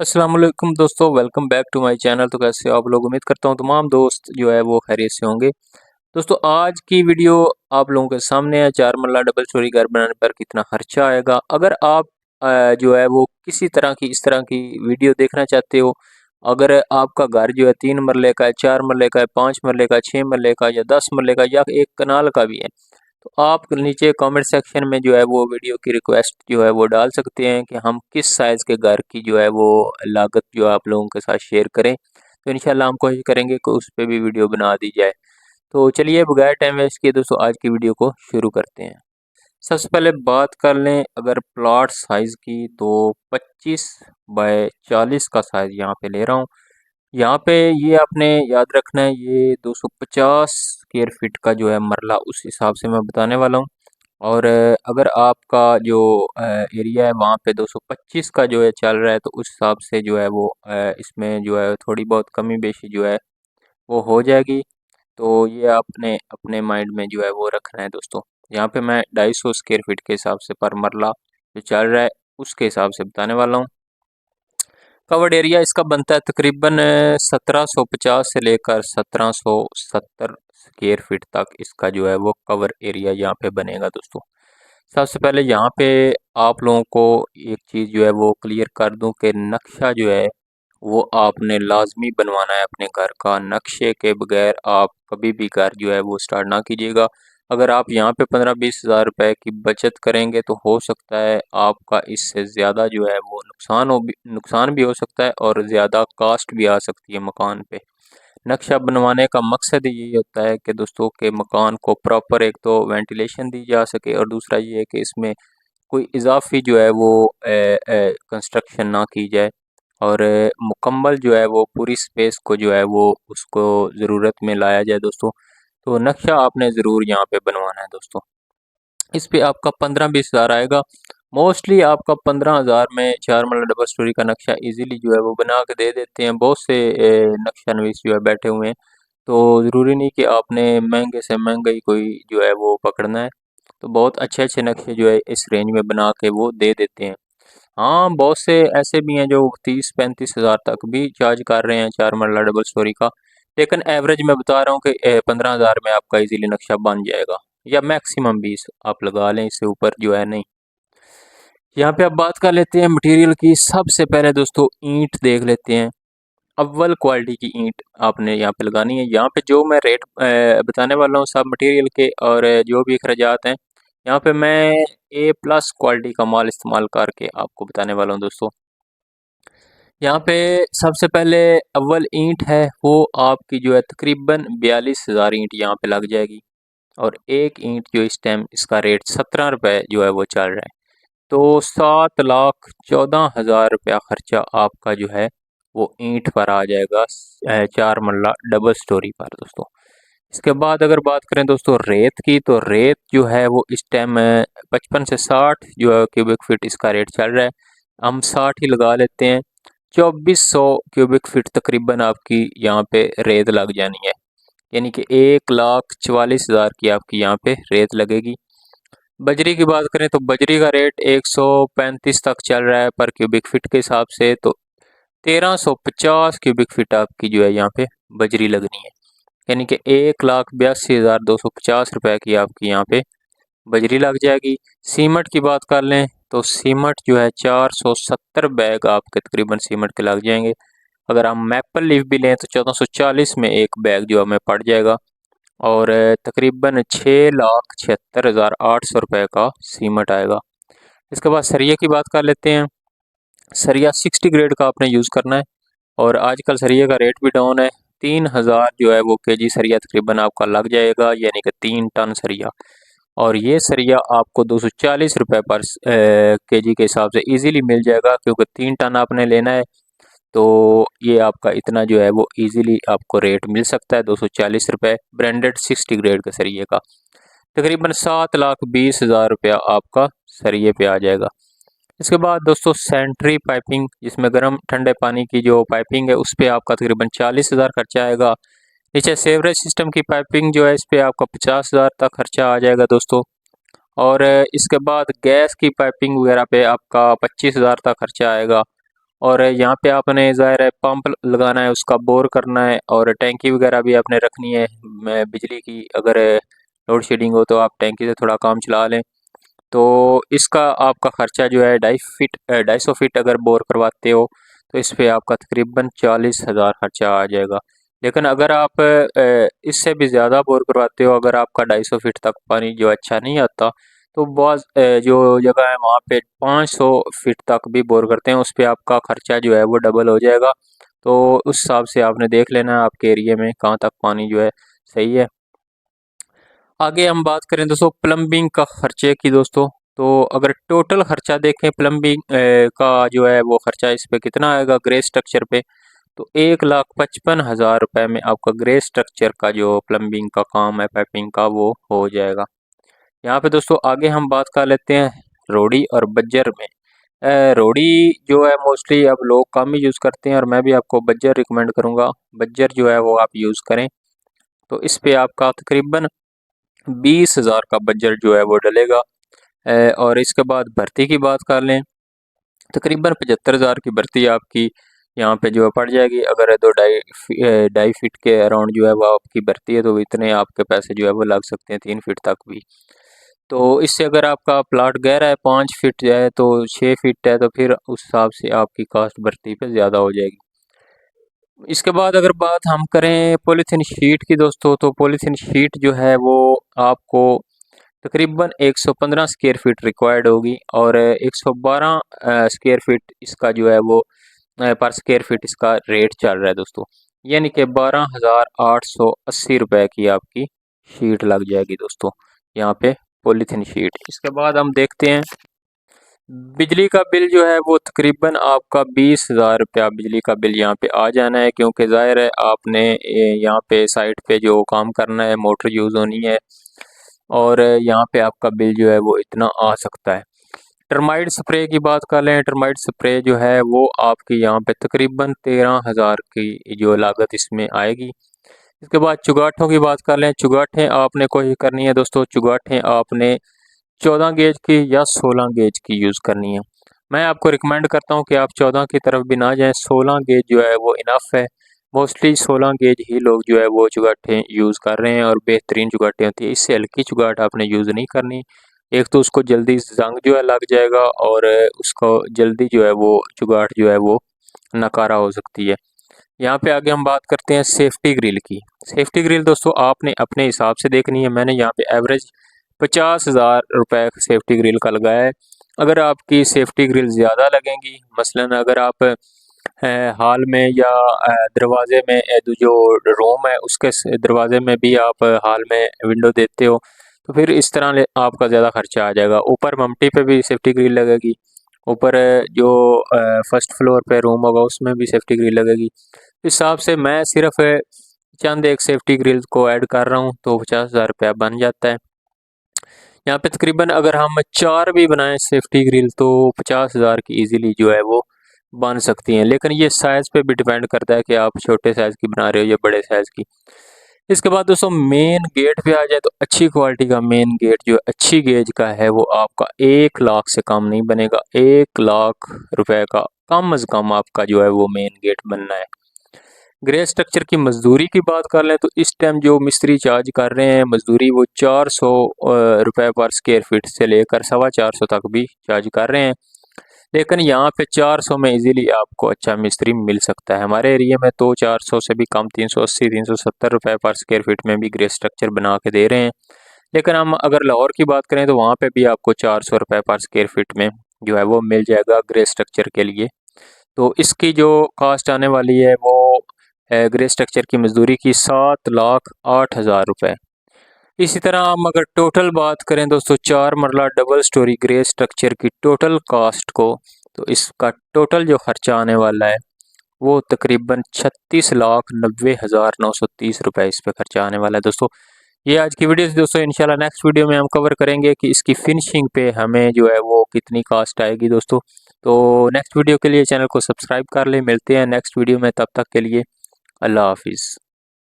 अस्सलाम वालेकुम दोस्तों, welcome back to my channel. तो कैसे हो आप लोग? उम्मीद करता हूँ तमाम दोस्त जो है वो खैरियत से होंगे। दोस्तों आज की वीडियो आप लोगों के सामने है, 4 मरला डबल स्टोरी घर बनाने पर कितना खर्चा आएगा। अगर आप जो है वो किसी तरह की इस तरह की वीडियो देखना चाहते हो, अगर आपका घर जो है 3 मरले का है, 4 मरले का है, 5 मरले का, 6 मरले का या 10 मरले का या 1 कनाल का भी है, तो आप नीचे कमेंट सेक्शन में जो है वो वीडियो की रिक्वेस्ट जो है वो डाल सकते हैं कि हम किस साइज़ के घर की जो है वो लागत जो है आप लोगों के साथ शेयर करें। तो इंशाल्लाह हम कोशिश करेंगे कि उस पे भी वीडियो बना दी जाए। तो चलिए बगैर टाइम वेस्ट किए दोस्तों आज की वीडियो को शुरू करते हैं। सबसे पहले बात कर लें अगर प्लॉट साइज़ की, तो 25 बाय 40 का साइज़ यहाँ पे ले रहा हूँ। यहाँ पे ये आपने याद रखना है, ये 250 स्क्वायर फीट का जो है मरला उस हिसाब से मैं बताने वाला हूँ। और अगर आपका जो एरिया है वहाँ पे 225 का जो है चल रहा है, तो उस हिसाब से जो है वो इसमें जो है थोड़ी बहुत कमी बेशी जो है वो हो जाएगी। तो ये आपने अपने माइंड में जो है वो रखना है दोस्तों। यहाँ पे मैं 250 स्क्वायर फीट के हिसाब से पर मरला जो चल रहा है उसके हिसाब से बताने वाला हूँ। कवर्ड एरिया इसका बनता है तकरीबन 1750 से लेकर 1770 स्क्वायर फीट तक इसका जो है वो कवर एरिया यहाँ पे बनेगा दोस्तों। सबसे पहले यहाँ पे आप लोगों को एक चीज़ जो है वो क्लियर कर दूं कि नक्शा जो है वो आपने लाजमी बनवाना है अपने घर का। नक्शे के बगैर आप कभी भी घर जो है वो स्टार्ट ना कीजिएगा। अगर आप यहाँ पे 15-20 हज़ार रुपए की बचत करेंगे तो हो सकता है आपका इससे ज़्यादा जो है वो नुकसान भी हो सकता है और ज़्यादा कास्ट भी आ सकती है मकान पे। नक्शा बनवाने का मकसद यही होता है कि दोस्तों के मकान को प्रॉपर एक तो वेंटिलेशन दी जा सके, और दूसरा ये है कि इसमें कोई इजाफी जो है वो कंस्ट्रक्शन ना की जाए, और मुकम्मल जो है वो पूरी स्पेस को जो है वो उसको ज़रूरत में लाया जाए दोस्तों। तो नक्शा आपने ज़रूर यहाँ पे बनवाना है दोस्तों। इस पे आपका 15-20 हज़ार आएगा। मोस्टली आपका 15 हज़ार में 4 मरला डबल स्टोरी का नक्शा इजीली जो है वो बना के दे देते हैं। बहुत से नक्शा नवीस जो है बैठे हुए हैं, तो ज़रूरी नहीं कि आपने महंगे से महंगा ही कोई जो है वो पकड़ना है। तो बहुत अच्छे अच्छे नक्शे जो है इस रेंज में बना के वो दे देते हैं। हाँ, बहुत से ऐसे भी हैं जो 30-35 हज़ार तक भी चार्ज कर रहे हैं 4 मरला डबल स्टोरी का। लेकिन एवरेज मैं बता रहा हूँ कि 15 हज़ार में आपका इजीली नक्शा बन जाएगा, या मैक्सिमम 20 आप लगा लें, इससे ऊपर जो है नहीं। यहाँ पे अब बात कर लेते हैं मटेरियल की। सबसे पहले दोस्तों ईंट देख लेते हैं। अव्वल क्वालिटी की ईंट आपने यहाँ पे लगानी है। यहाँ पे जो मैं रेट बताने वाला हूँ सब मटेरियल के और जो भी अखराजात हैं, यहाँ पे मैं ए प्लस क्वालिटी का माल इस्तेमाल करके आपको बताने वाला हूँ दोस्तों। यहाँ पे सबसे पहले अव्वल ईंट है, वो आपकी जो है तकरीबन 42 हज़ार ईंट यहाँ पे लग जाएगी। और एक ईंट जो इस टाइम इसका रेट 17 रुपये जो है वो चल रहा है। तो 7,14,000 रुपया खर्चा आपका जो है वो ईंट पर आ जाएगा 4 मरला डबल स्टोरी पर दोस्तों। इसके बाद अगर बात करें दोस्तों रेत की, तो रेत जो है वो इस टाइम 55 से 60 जो है क्यूबिक फीट इसका रेट चल रहा है। हम 60 ही लगा लेते हैं। 2400 क्यूबिक फीट तकरीबन आपकी यहाँ पे रेत लग जानी है, यानी कि 1,44,000 की आपकी यहाँ पे रेत लगेगी। बजरी की बात करें तो बजरी का रेट 135 तक चल रहा है पर क्यूबिक फीट के हिसाब से। तो 1350 क्यूबिक फीट आपकी जो है यहाँ पे बजरी लगनी है, यानी कि 1,82,250 रुपए की आपकी यहाँ पे बजरी लग जाएगी। सीमेंट की बात कर लें तो सीमेंट जो है 470 बैग आपके तकरीबन सीमेंट के लग जाएंगे। अगर हम मैपल लीफ भी लें तो 1440 में एक बैग जो हमें पड़ जाएगा, और तकरीबन 6,76,800 रुपये का सीमेंट आएगा। इसके बाद सरिया की बात कर लेते हैं। सरिया 60 ग्रेड का आपने यूज़ करना है, और आजकल सरिया का रेट भी डाउन है। 3,000 जो है वो केजी सरिया तकरीबन आपका लग जाएगा, यानी कि 3 टन सरिया। और ये सरिया आपको 240 रुपये पर केजी के हिसाब से इजीली मिल जाएगा, क्योंकि 3 टन आपने लेना है। तो ये आपका इतना जो है वो इजीली आपको रेट मिल सकता है 240 रुपये ब्रांडेड 60 ग्रेड के सरिये का। तकरीबन 7,20,000 रुपया आपका सरिये पे आ जाएगा। इसके बाद दोस्तों सेंट्री पाइपिंग, जिसमें गर्म ठंडे पानी की जो पाइपिंग है उस पर आपका तकरीबन 40,000 खर्चा आएगा। नीचे सेवरेज सिस्टम की पाइपिंग जो है इस पर आपका 50,000 तक खर्चा आ जाएगा दोस्तों। और इसके बाद गैस की पाइपिंग वगैरह पे आपका 25,000 तक खर्चा आएगा। और यहाँ पे आपने ज़ाहिर है पंप लगाना है, उसका बोर करना है, और टैंकी वगैरह भी आपने रखनी है बिजली की। अगर लोड शेडिंग हो तो आप टैंकी से थोड़ा काम चला लें। तो इसका आपका ख़र्चा जो है 250 फीट अगर बोर करवाते हो तो इस पे आपका तकरीबन 40,000 खर्चा आ जाएगा। लेकिन अगर आप इससे भी ज़्यादा बोर करवाते हो, अगर आपका 250 फीट तक पानी जो अच्छा नहीं आता, तो बहुत जो जगह है वहाँ पे 500 फीट तक भी बोर करते हैं, उस पे आपका खर्चा जो है वो डबल हो जाएगा। तो उस हिसाब से आपने देख लेना है आपके एरिया में कहाँ तक पानी जो है सही है। आगे हम बात करें दोस्तों प्लम्बिंग का खर्चे की दोस्तों, तो अगर टोटल खर्चा देखें प्लम्बिंग का जो है वो खर्चा इस पे कितना आएगा ग्रे स्ट्रक्चर पे, तो 1,55,000 रुपये में आपका ग्रे स्ट्रक्चर का जो प्लम्बिंग का काम है पाइपिंग का वो हो जाएगा। यहाँ पे दोस्तों आगे हम बात कर लेते हैं रोड़ी और बज्जर में। रोड़ी जो है मोस्टली अब लोग कम ही यूज़ करते हैं, और मैं भी आपको बज्जर रिकमेंड करूँगा। बज्जर जो है वो आप यूज़ करें, तो इस पे आपका तकरीबन 20,000 का बजट जो है वो डलेगा। और इसके बाद भर्ती की बात कर लें, तकरीबन 75,000 की भर्ती आपकी यहाँ पे जो है पड़ जाएगी। अगर 2 ढाई फीट के अराउंड जो है वो आपकी भर्ती है, तो इतने आपके पैसे जो है वो लग सकते हैं 3 फीट तक भी। तो इससे अगर आपका प्लाट गहरा है 5 फीट है तो 6 फीट है, तो फिर उस हिसाब से आपकी कास्ट भर्ती पे ज़्यादा हो जाएगी। इसके बाद अगर बात हम करें पॉलीथीन शीट की दोस्तों, तो पॉलीथीन शीट जो है वो आपको तकरीबन 115 स्क्वायर फीट रिक्वायर्ड होगी, और 112 स्क्वायर फीट इसका जो है वो पर स्क्वायर फीट इसका रेट चल रहा है दोस्तों। यानी कि 12,880 रुपये की आपकी शीट लग जाएगी दोस्तों यहाँ पे पॉलीथीन शीट। इसके बाद हम देखते हैं बिजली का बिल जो है वो तकरीबन आपका 20,000 रुपया बिजली का बिल यहाँ पे आ जाना है, क्योंकि ज़ाहिर है आपने यहाँ पे साइट पे जो काम करना है, मोटर यूज़ होनी है, और यहाँ पे आपका बिल जो है वो इतना आ सकता है। टर्माइट स्प्रे की बात कर लें, टर्माइट स्प्रे जो है वो आपकी यहाँ पे तकरीबन 13,000 की जो लागत इसमें आएगी। इसके बाद चुगाठों की बात कर लें, चुगाठें आपने कोशिश करनी है दोस्तों, चुगाठें आपने 14 गेज की या 16 गेज की यूज़ करनी है। मैं आपको रिकमेंड करता हूँ कि आप 14 की तरफ भी ना जाएं, 16 गेज जो है वो इनफ है। मोस्टली 16 गेज ही लोग जो है वो चुगाठें यूज़ कर रहे हैं, और बेहतरीन चुगाठें होती है। इससे हल्की चुगाठ आपने यूज़ नहीं करनी। एक तो उसको जल्दी जंग जो है लग जाएगा, और उसको जल्दी जो है वो चुगाठ जो है वो नकारा हो सकती है। यहाँ पे आगे हम बात करते हैं सेफ्टी ग्रिल की। सेफ्टी ग्रिल दोस्तों आपने अपने हिसाब से देखनी है। मैंने यहाँ पे एवरेज 50,000 रुपये सेफ्टी ग्रिल का लगाया है। अगर आपकी सेफ्टी ग्रिल ज़्यादा लगेंगी, मसलन अगर आप हॉल में या दरवाजे में जो रूम है उसके दरवाजे में भी आप हॉल में विंडो देते हो, तो फिर इस तरह आपका ज़्यादा खर्चा आ जाएगा। ऊपर ममटी पे भी सेफ्टी ग्रिल लगेगी, ऊपर जो फर्स्ट फ्लोर पे रूम होगा उसमें भी सेफ्टी ग्रिल लगेगी। इस हिसाब से मैं सिर्फ चंद एक सेफ्टी ग्रिल को ऐड कर रहा हूँ, तो 50,000 रुपया बन जाता है। यहाँ पे तकरीबन अगर हम 4 भी बनाएं सेफ्टी ग्रिल, तो 50,000 की इजीली जो है वो बन सकती हैं। लेकिन ये साइज़ पे भी डिपेंड करता है कि आप छोटे साइज़ की बना रहे हो या बड़े साइज़ की। इसके बाद दोस्तों मेन गेट पे आ जाए, तो अच्छी क्वालिटी का मेन गेट जो अच्छी गेज का है वो आपका 1 लाख से कम नहीं बनेगा। 1 लाख रुपए का कम से कम आपका जो है वो मेन गेट बनना है। ग्रे स्ट्रक्चर की मजदूरी की बात कर लें, तो इस टाइम जो मिस्त्री चार्ज कर रहे हैं मजदूरी, वो 400 रुपये पर स्क्वायर फीट से लेकर 450 तक भी चार्ज कर रहे हैं। लेकिन यहाँ पे 400 में इजीली आपको अच्छा मिस्त्री मिल सकता है। हमारे एरिया में तो 400 से भी कम 380 370 रुपये पर स्क्वायर फीट में भी ग्रे स्ट्रक्चर बना के दे रहे हैं। लेकिन हम अगर लाहौर की बात करें, तो वहाँ पे भी आपको 400 रुपये पर स्क्वायर फीट में जो है वो मिल जाएगा ग्रे स्ट्रक्चर के लिए। तो इसकी जो कास्ट आने वाली है वो ग्रे स्ट्रक्चर की मजदूरी की 7,08,000 रुपये। इसी तरह हम अगर टोटल बात करें दोस्तों 4 मरला डबल स्टोरी ग्रे स्ट्रक्चर की टोटल कास्ट को, तो इसका टोटल जो खर्चा आने वाला है वो तकरीबन 36,90,930 रुपये इस पे खर्चा आने वाला है दोस्तों। ये आज की वीडियो थी दोस्तों। इंशाल्लाह नेक्स्ट वीडियो में हम कवर करेंगे कि इसकी फिनिशिंग पे हमें जो है वो कितनी कास्ट आएगी दोस्तों। तो नेक्स्ट वीडियो के लिए चैनल को सब्सक्राइब कर लें। मिलते हैं नेक्स्ट वीडियो में, तब तक के लिए अल्लाह हाफिज़।